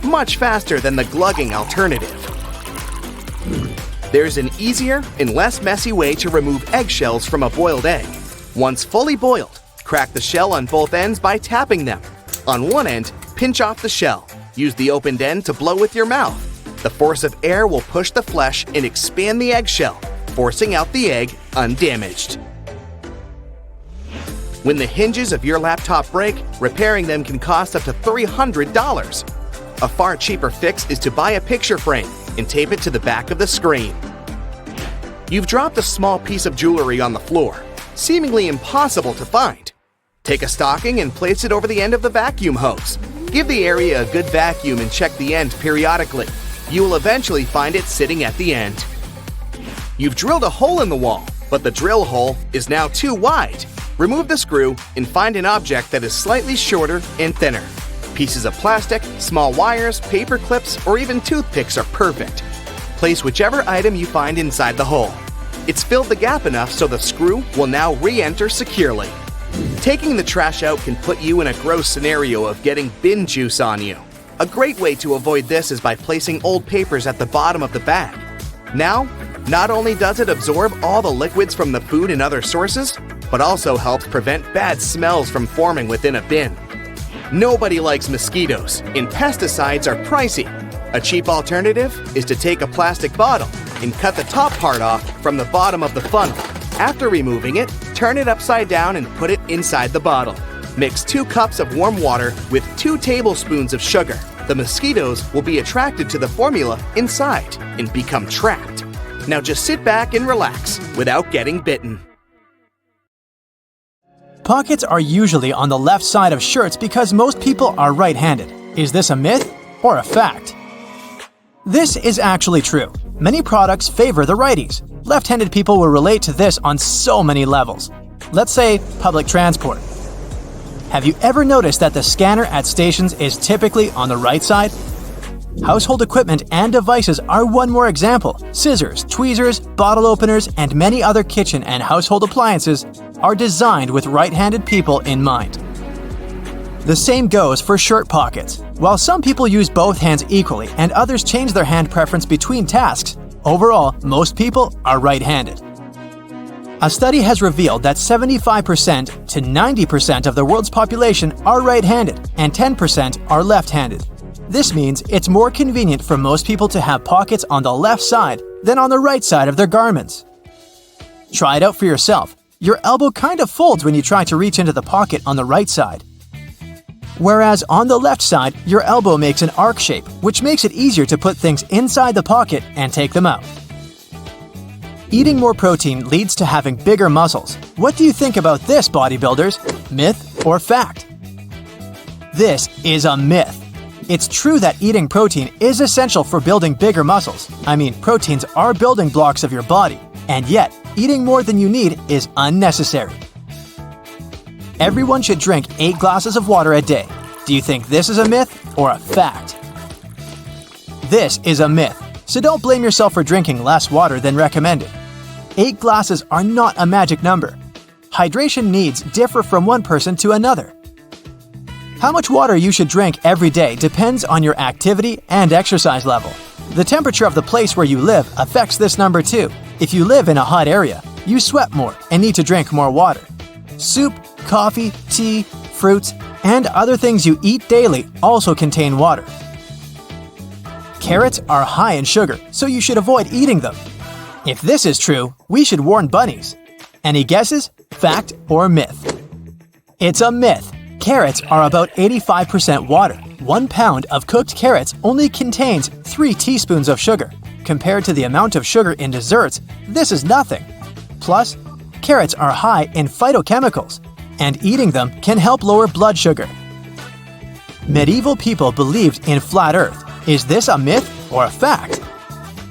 much faster than the glugging alternative. There's an easier and less messy way to remove eggshells from a boiled egg. Once fully boiled, crack the shell on both ends by tapping them. On one end, pinch off the shell. Use the opened end to blow with your mouth. The force of air will push the flesh and expand the eggshell, forcing out the egg undamaged. When the hinges of your laptop break, repairing them can cost up to $300. A far cheaper fix is to buy a picture frame and tape it to the back of the screen. You've dropped a small piece of jewelry on the floor, seemingly impossible to find. Take a stocking and place it over the end of the vacuum hose. Give the area a good vacuum and check the end periodically. You will eventually find it sitting at the end. You've drilled a hole in the wall, but the drill hole is now too wide. Remove the screw and find an object that is slightly shorter and thinner. Pieces of plastic, small wires, paper clips, or even toothpicks are perfect. Place whichever item you find inside the hole. It's filled the gap enough so the screw will now re-enter securely. Taking the trash out can put you in a gross scenario of getting bin juice on you. A great way to avoid this is by placing old papers at the bottom of the bag. Now, not only does it absorb all the liquids from the food and other sources, but also helps prevent bad smells from forming within a bin. Nobody likes mosquitoes, and pesticides are pricey. A cheap alternative is to take a plastic bottle and cut the top part off from the bottom of the funnel. After removing it, turn it upside down and put it inside the bottle. Mix 2 cups of warm water with 2 tablespoons of sugar. The mosquitoes will be attracted to the formula inside and become trapped. Now just sit back and relax without getting bitten. Pockets are usually on the left side of shirts because most people are right-handed. Is this a myth or a fact? This is actually true. Many products favor the righties. Left-handed people will relate to this on so many levels. Let's say public transport. Have you ever noticed that the scanner at stations is typically on the right side? Household equipment and devices are one more example. Scissors, tweezers, bottle openers, and many other kitchen and household appliances are designed with right-handed people in mind. The same goes for shirt pockets. While some people use both hands equally and others change their hand preference between tasks, overall, most people are right-handed. A study has revealed that 75% to 90% of the world's population are right-handed and 10% are left-handed. This means it's more convenient for most people to have pockets on the left side than on the right side of their garments. Try it out for yourself. Your elbow kind of folds when you try to reach into the pocket on the right side. Whereas on the left side, your elbow makes an arc shape, which makes it easier to put things inside the pocket and take them out. Eating more protein leads to having bigger muscles. What do you think about this, bodybuilders? Myth or fact? This is a myth. It's true that eating protein is essential for building bigger muscles. Proteins are building blocks of your body, and yet, eating more than you need is unnecessary. Everyone should drink 8 glasses of water a day. Do you think this is a myth or a fact? This is a myth, so don't blame yourself for drinking less water than recommended. 8 glasses are not a magic number. Hydration needs differ from one person to another. How much water you should drink every day depends on your activity and exercise level. The temperature of the place where you live affects this number too. If you live in a hot area, you sweat more and need to drink more water. Soup, coffee, tea, fruits, and other things you eat daily also contain water. Carrots are high in sugar, so you should avoid eating them. If this is true, we should warn bunnies. Any guesses? Fact or myth? It's a myth. Carrots are about 85% water. 1 pound of cooked carrots only contains 3 teaspoons of sugar. Compared to the amount of sugar in desserts, this is nothing. Plus, carrots are high in phytochemicals, and eating them can help lower blood sugar. Medieval people believed in flat Earth. Is this a myth or a fact?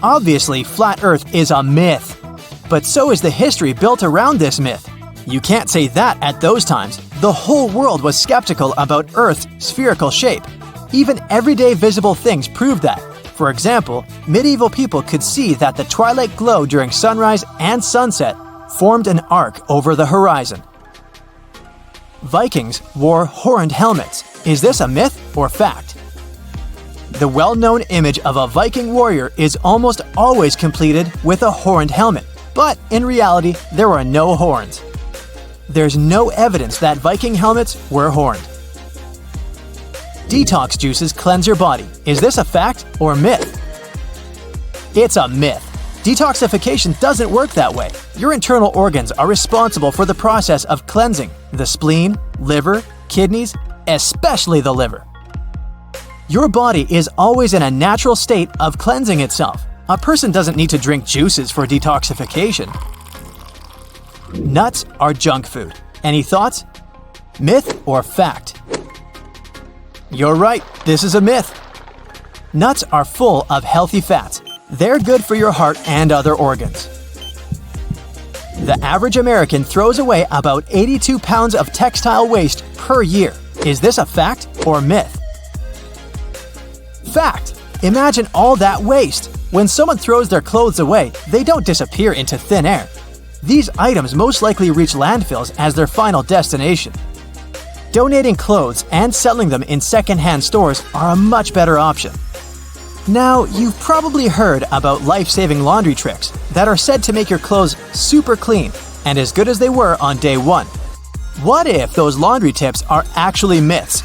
Obviously, flat Earth is a myth. But so is the history built around this myth. You can't say that at those times. The whole world was skeptical about Earth's spherical shape. Even everyday visible things proved that. For example, medieval people could see that the twilight glow during sunrise and sunset formed an arc over the horizon. Vikings wore horned helmets. Is this a myth or fact? The well-known image of a Viking warrior is almost always completed with a horned helmet, but in reality, there were no horns. There's no evidence that Viking helmets were horned. Detox juices cleanse your body. Is this a fact or myth? It's a myth. Detoxification doesn't work that way. Your internal organs are responsible for the process of cleansing: the spleen, liver, kidneys, especially the liver. Your body is always in a natural state of cleansing itself. A person doesn't need to drink juices for detoxification. Nuts are junk food. Any thoughts? Myth or fact? You're right, this is a myth. Nuts are full of healthy fats. They're good for your heart and other organs. The average American throws away about 82 pounds of textile waste per year. Is this a fact or myth? Fact! Imagine all that waste. When someone throws their clothes away, they don't disappear into thin air. These items most likely reach landfills as their final destination. Donating clothes and selling them in second-hand stores are a much better option. Now, you've probably heard about life-saving laundry tricks that are said to make your clothes super clean and as good as they were on day one. What if those laundry tips are actually myths?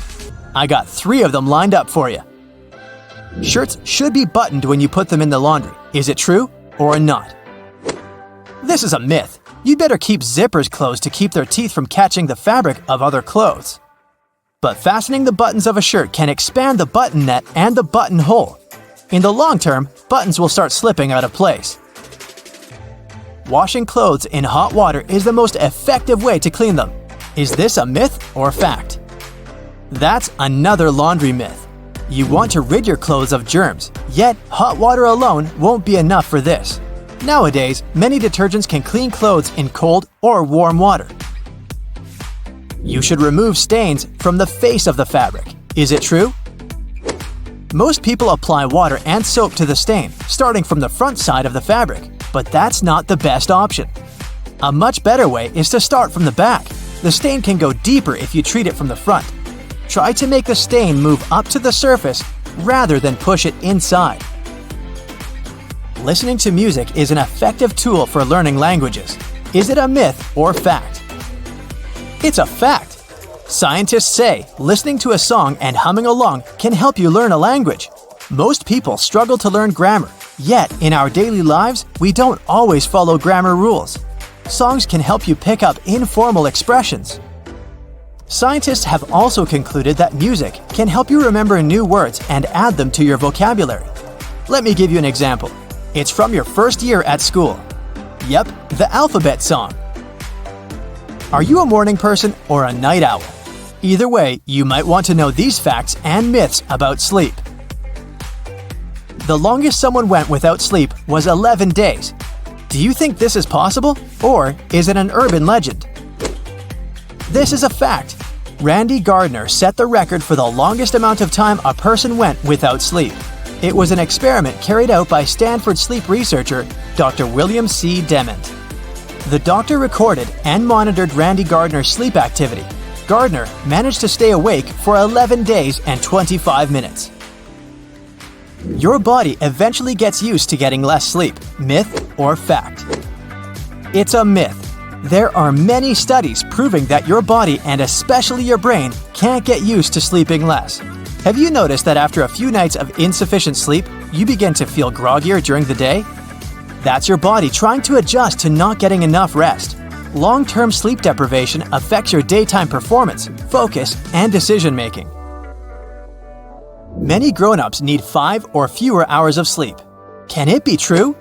I got 3 of them lined up for you. Shirts should be buttoned when you put them in the laundry. Is it true or not? This is a myth. You'd better keep zippers closed to keep their teeth from catching the fabric of other clothes. But fastening the buttons of a shirt can expand the button net and the buttonhole. In the long term, buttons will start slipping out of place. Washing clothes in hot water is the most effective way to clean them. Is this a myth or fact? That's another laundry myth. You want to rid your clothes of germs, yet hot water alone won't be enough for this. Nowadays, many detergents can clean clothes in cold or warm water. You should remove stains from the face of the fabric. Is it true? Most people apply water and soap to the stain, starting from the front side of the fabric, but that's not the best option. A much better way is to start from the back. The stain can go deeper if you treat it from the front. Try to make the stain move up to the surface rather than push it inside. Listening to music is an effective tool for learning languages. Is it a myth or fact? It's a fact. Scientists say listening to a song and humming along can help you learn a language. Most people struggle to learn grammar, yet in our daily lives, we don't always follow grammar rules. Songs can help you pick up informal expressions. Scientists have also concluded that music can help you remember new words and add them to your vocabulary. Let me give you an example. It's from your first year at school. Yep, the alphabet song. Are you a morning person or a night owl? Either way, you might want to know these facts and myths about sleep. The longest someone went without sleep was 11 days. Do you think this is possible, or is it an urban legend? This is a fact. Randy Gardner set the record for the longest amount of time a person went without sleep. It was an experiment carried out by Stanford sleep researcher Dr. William C. Dement. The doctor recorded and monitored Randy Gardner's sleep activity. Gardner managed to stay awake for 11 days and 25 minutes. Your body eventually gets used to getting less sleep. Myth or fact? It's a myth. There are many studies proving that your body and especially your brain can't get used to sleeping less. Have you noticed that after a few nights of insufficient sleep, you begin to feel groggier during the day? That's your body trying to adjust to not getting enough rest. Long-term sleep deprivation affects your daytime performance, focus, and decision-making. Many grown-ups need 5 or fewer hours of sleep. Can it be true?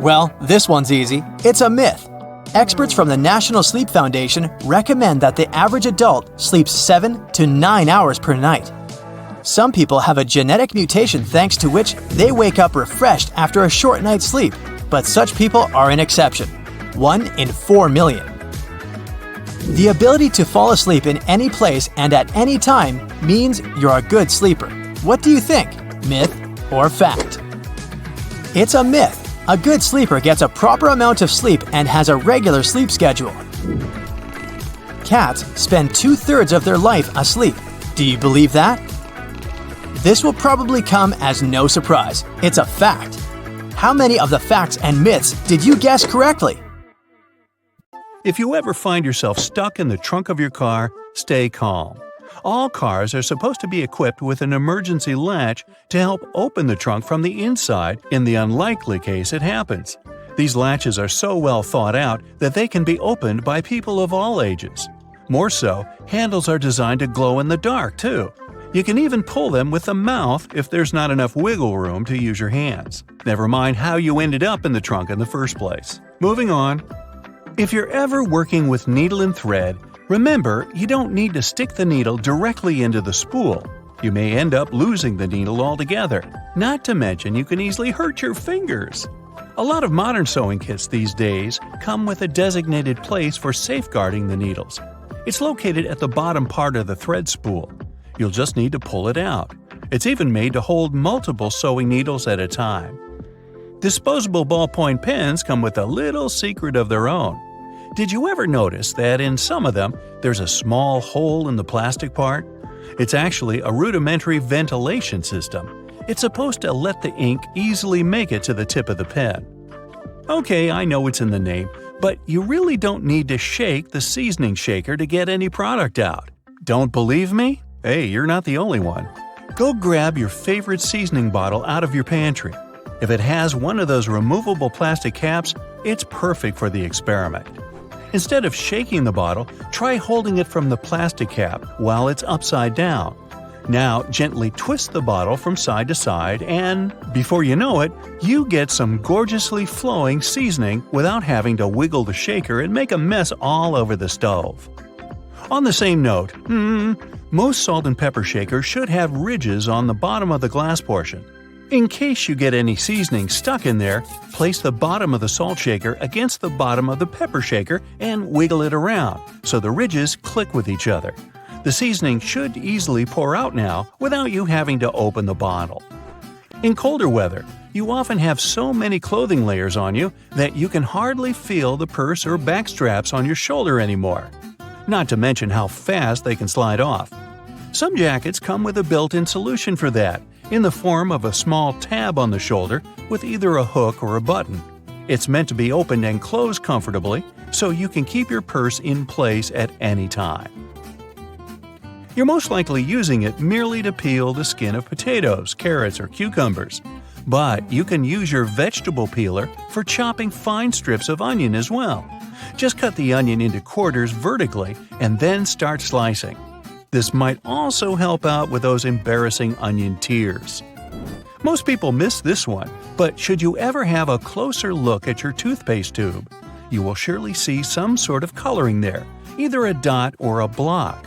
Well, this one's easy. It's a myth. Experts from the National Sleep Foundation recommend that the average adult sleeps 7 to 9 hours per night. Some people have a genetic mutation thanks to which they wake up refreshed after a short night's sleep, but such people are an exception. 1 in 4 million. The ability to fall asleep in any place and at any time means you're a good sleeper. What do you think? Myth or fact? It's a myth. A good sleeper gets a proper amount of sleep and has a regular sleep schedule. Cats spend 2/3 of their life asleep. Do you believe that? This will probably come as no surprise. It's a fact. How many of the facts and myths did you guess correctly? If you ever find yourself stuck in the trunk of your car, stay calm. All cars are supposed to be equipped with an emergency latch to help open the trunk from the inside in the unlikely case it happens. These latches are so well thought out that they can be opened by people of all ages. More so, handles are designed to glow in the dark, too. You can even pull them with the mouth if there's not enough wiggle room to use your hands. Never mind how you ended up in the trunk in the first place. Moving on. If you're ever working with needle and thread, remember you don't need to stick the needle directly into the spool. You may end up losing the needle altogether. Not to mention you can easily hurt your fingers. A lot of modern sewing kits these days come with a designated place for safeguarding the needles. It's located at the bottom part of the thread spool. You'll just need to pull it out. It's even made to hold multiple sewing needles at a time. Disposable ballpoint pens come with a little secret of their own. Did you ever notice that in some of them there's a small hole in the plastic part? It's actually a rudimentary ventilation system. It's supposed to let the ink easily make it to the tip of the pen. Okay, I know it's in the name, but you really don't need to shake the seasoning shaker to get any product out. Don't believe me? Hey, you're not the only one. Go grab your favorite seasoning bottle out of your pantry. If it has one of those removable plastic caps, it's perfect for the experiment. Instead of shaking the bottle, try holding it from the plastic cap while it's upside down. Now, gently twist the bottle from side to side and, before you know it, you get some gorgeously flowing seasoning without having to wiggle the shaker and make a mess all over the stove. On the same note, most salt and pepper shakers should have ridges on the bottom of the glass portion. In case you get any seasoning stuck in there, place the bottom of the salt shaker against the bottom of the pepper shaker and wiggle it around so the ridges click with each other. The seasoning should easily pour out now without you having to open the bottle. In colder weather, you often have so many clothing layers on you that you can hardly feel the purse or back straps on your shoulder anymore. Not to mention how fast they can slide off. Some jackets come with a built-in solution for that, in the form of a small tab on the shoulder with either a hook or a button. It's meant to be opened and closed comfortably, so you can keep your purse in place at any time. You're most likely using it merely to peel the skin of potatoes, carrots, or cucumbers. But you can use your vegetable peeler for chopping fine strips of onion as well. Just cut the onion into quarters vertically and then start slicing. This might also help out with those embarrassing onion tears. Most people miss this one, but should you ever have a closer look at your toothpaste tube, you will surely see some sort of coloring there, either a dot or a block.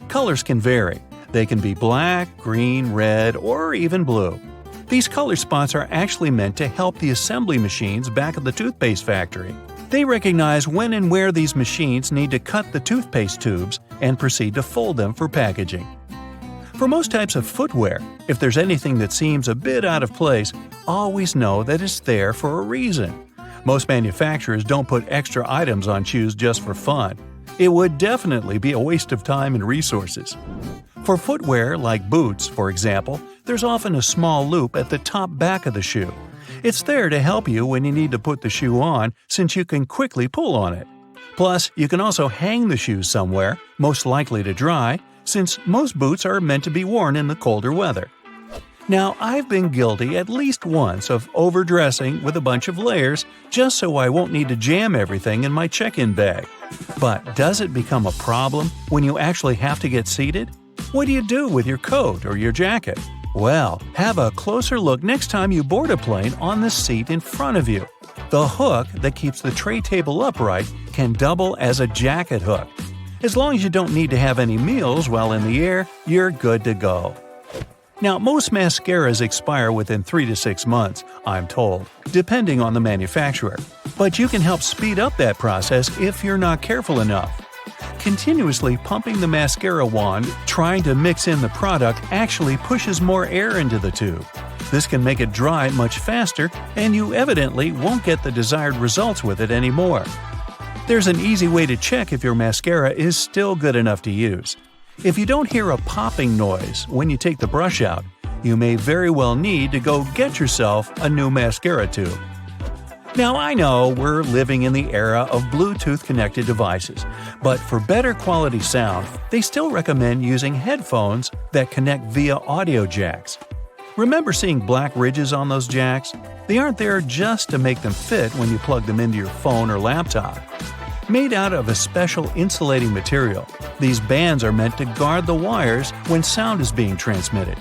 Colors can vary. They can be black, green, red, or even blue. These color spots are actually meant to help the assembly machines back at the toothpaste factory. They recognize when and where these machines need to cut the toothpaste tubes and proceed to fold them for packaging. For most types of footwear, if there's anything that seems a bit out of place, always know that it's there for a reason. Most manufacturers don't put extra items on shoes just for fun. It would definitely be a waste of time and resources. For footwear like boots, for example, there's often a small loop at the top back of the shoe. It's there to help you when you need to put the shoe on, since you can quickly pull on it. Plus, you can also hang the shoes somewhere, most likely to dry, since most boots are meant to be worn in the colder weather. Now, I've been guilty at least once of overdressing with a bunch of layers just so I won't need to jam everything in my check-in bag. But does it become a problem when you actually have to get seated? What do you do with your coat or your jacket? Well, have a closer look next time you board a plane on the seat in front of you. The hook that keeps the tray table upright can double as a jacket hook. As long as you don't need to have any meals while in the air, you're good to go. Now, most mascaras expire within 3 to 6 months, I'm told, depending on the manufacturer. But you can help speed up that process if you're not careful enough. Continuously pumping the mascara wand, trying to mix in the product actually pushes more air into the tube. This can make it dry much faster, and you evidently won't get the desired results with it anymore. There's an easy way to check if your mascara is still good enough to use. If you don't hear a popping noise when you take the brush out, you may very well need to go get yourself a new mascara tube. Now, I know we're living in the era of Bluetooth-connected devices, but for better quality sound, they still recommend using headphones that connect via audio jacks. Remember seeing black ridges on those jacks? They aren't there just to make them fit when you plug them into your phone or laptop. Made out of a special insulating material, these bands are meant to guard the wires when sound is being transmitted.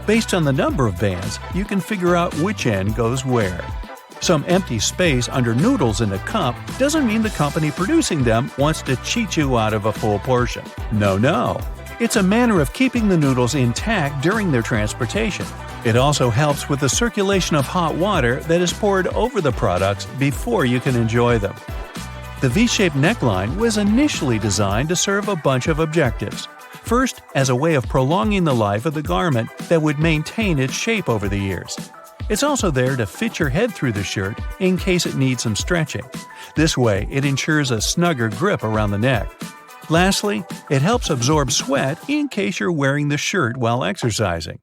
Based on the number of bands, you can figure out which end goes where. Some empty space under noodles in a cup doesn't mean the company producing them wants to cheat you out of a full portion. No. It's a manner of keeping the noodles intact during their transportation. It also helps with the circulation of hot water that is poured over the products before you can enjoy them. The V-shaped neckline was initially designed to serve a bunch of objectives. First, as a way of prolonging the life of the garment that would maintain its shape over the years. It's also there to fit your head through the shirt in case it needs some stretching. This way, it ensures a snugger grip around the neck. Lastly, it helps absorb sweat in case you're wearing the shirt while exercising.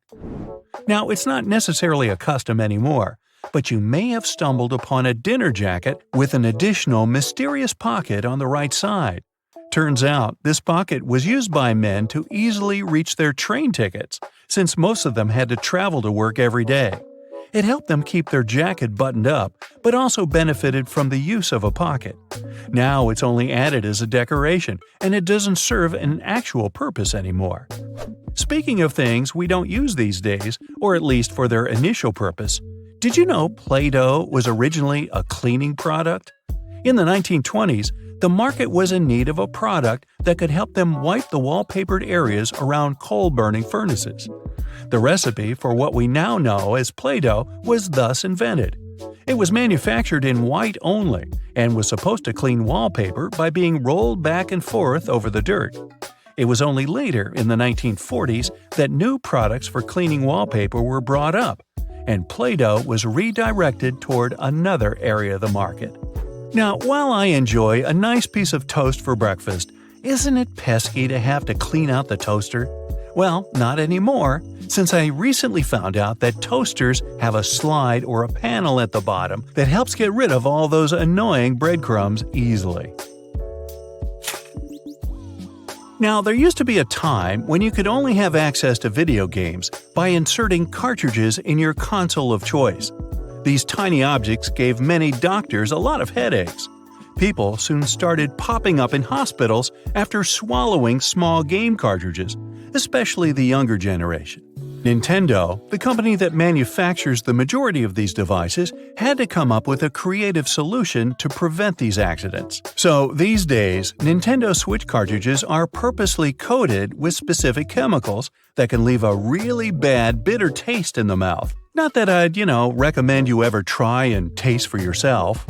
Now, it's not necessarily a custom anymore, but you may have stumbled upon a dinner jacket with an additional mysterious pocket on the right side. Turns out, this pocket was used by men to easily reach their train tickets, since most of them had to travel to work every day. It helped them keep their jacket buttoned up, but also benefited from the use of a pocket. Now it's only added as a decoration, and it doesn't serve an actual purpose anymore. Speaking of things we don't use these days, or at least for their initial purpose, did you know Play-Doh was originally a cleaning product? In the 1920s, the market was in need of a product that could help them wipe the wallpapered areas around coal-burning furnaces. The recipe for what we now know as Play-Doh was thus invented. It was manufactured in white only and was supposed to clean wallpaper by being rolled back and forth over the dirt. It was only later, in the 1940s, that new products for cleaning wallpaper were brought up, and Play-Doh was redirected toward another area of the market. Now, while I enjoy a nice piece of toast for breakfast, isn't it pesky to have to clean out the toaster? Well, not anymore, since I recently found out that toasters have a slide or a panel at the bottom that helps get rid of all those annoying breadcrumbs easily. Now, there used to be a time when you could only have access to video games by inserting cartridges in your console of choice. These tiny objects gave many doctors a lot of headaches. People soon started popping up in hospitals after swallowing small game cartridges, especially the younger generation. Nintendo, the company that manufactures the majority of these devices, had to come up with a creative solution to prevent these accidents. So these days, Nintendo Switch cartridges are purposely coated with specific chemicals that can leave a really bad, bitter taste in the mouth. Not that I'd, recommend you ever try and taste for yourself.